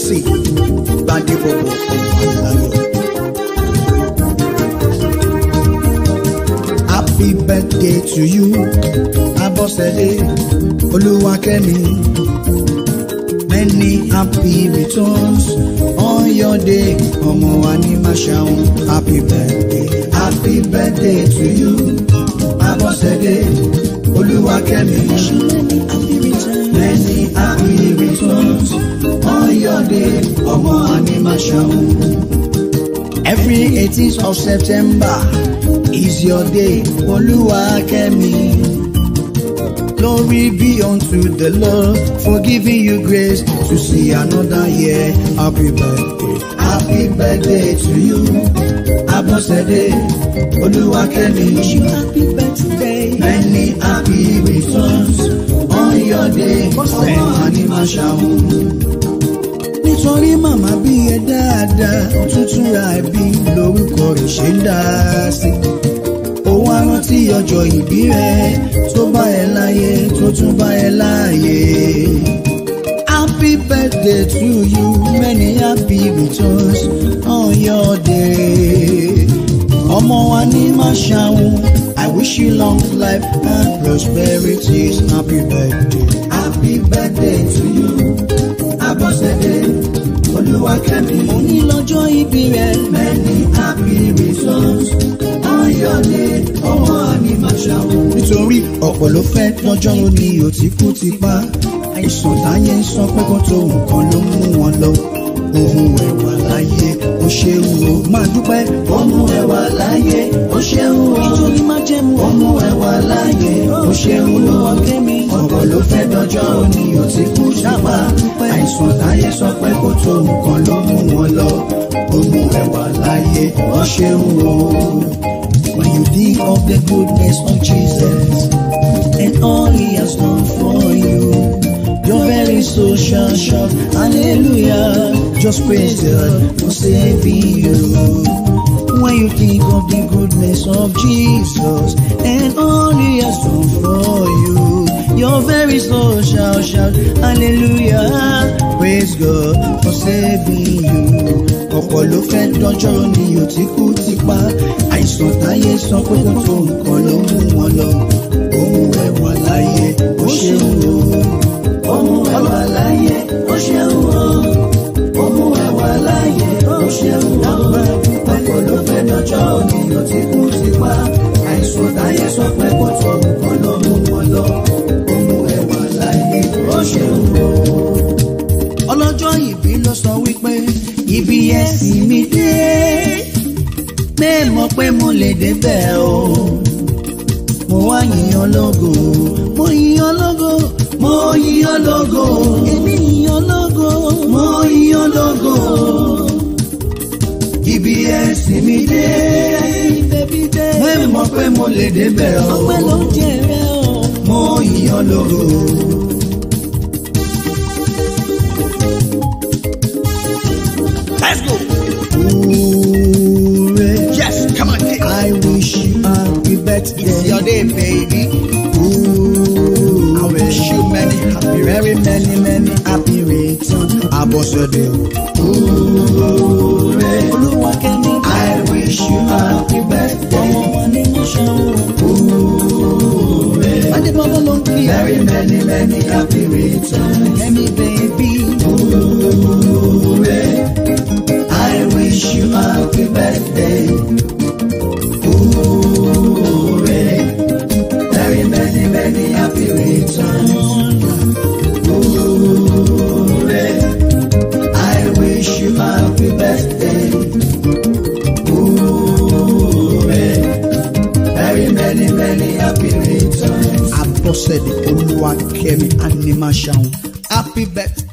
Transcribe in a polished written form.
Mercy Gbadebobo Omalayo. Happy birthday to you, Abosede Oluwakemi. Many happy returns on your day, Omo Animashaun. Happy birthday to you, Abosede Oluwakemi. Many happy returns on your day, Omo Animashaun. Every 18th of September is your day, Oluwakemi. Glory be unto the Lord for giving you grace to see another year. Happy birthday to you, Abosede Oluwakemi. Happy birthday. Many happy returns on your day, Omo Animashaun. Nítorí màmá bí ẹ dáadáa, tuntun ra ẹbí lórúkọ rẹ̀ ṣe ń dá sí. Òun arántí ọjọ́ ìbí rẹ̀ tó bá ẹ láyé, tó tún bá ẹ láyé. Happy birthday to you, many happy returns on your day. Ọmọ Animashaun, I wish you long life and prosperity. Happy birthday to you, Abosede Oluwakemi. Òní lọ́jọ́ ìbí rẹ̀, many happy returns on your day, Ọmọ Animashaun. Nítorí ọ̀pọ̀ ló fẹ́ lọ́jọ́ òní ò ti kú ti pa. Àìsàn táyé ń sọ pé kó tó nǹkan ló mú wọn lọ. Ohun ẹ̀wà láyé ó ṣeun o, máa dúpẹ́. Ohun ẹ̀wà láyé ó ṣeun o. Nítorí má jẹ́ mu. Ohun ẹ̀wà láyé ó ṣeun o. Ọ̀pọ̀ ló fẹ́ lọ́jọ́ òní ò ti kú ṣápa. Àìsàn táyé sọ pé kó tó nǹkan ló mú wọn lọ. Ohun ẹ̀wà láyé ó ṣeun o. When you think of the goodness of Jesus and all He has done for you, your very soul shall shout, hallelujah. Just praise God for saving you. When you think of the goodness of Jesus and all He has done for you, your very soul shall shout, hallelujah. Praise God for saving you. Ọ̀pọ̀ ló fẹ́ dọ́jọ́ ni ò ti kú ti pa. Àìsàn táyé sọ pé kó tó nǹkan ló mú wọn lọ. Ohun ẹ̀wà láyé ó ṣeun o. Ohun ẹ̀wà láyé ó ṣeun o. Ohun ẹ̀wà láyé ó ṣeun o. Ọ̀pọ̀ ló fẹ́ dọ́jọ́ ni ò ti kú ti pa. Àìsàn táyé sọ pé kó tó nǹkan ló mú wọn lọ. Ohun ẹ̀wà láyé ó ṣeun o. Ọlọ́jọ́ ìbí ló sọ wípé ibi ẹ̀sìn mi dé, mọ̀ pé mo lè débẹ̀ o. Mo wá yìnyín lógo, mo yìnyín lógo, mo yìnyín lógo, èmi yìnyín lógo, mo yìnyín lógo. Ibi ẹ̀sìn mi dé, mọ̀ pé mo lè débẹ̀ o. Ọpẹ́ ló jẹ́ rẹ o. Mo yìnyín lógo. Let's go. Hooray. Yes, come on. I wish you happy birthday. It's your day, baby. Ooh, I wish you many happy, very many happy returns. Abosede. Hooray. Oluwakemi. I wish you happy birthday. Ọmọ Animashaun. Hooray. Very many happy returns. Emi baby. Hooray. I wish you happy birthday. Hooray. Very many happy returns. Hooray. I wish you happy birthday. Hooray. Very many happy returns. Abosede Oluwakemi Animashaun. Happy birthday.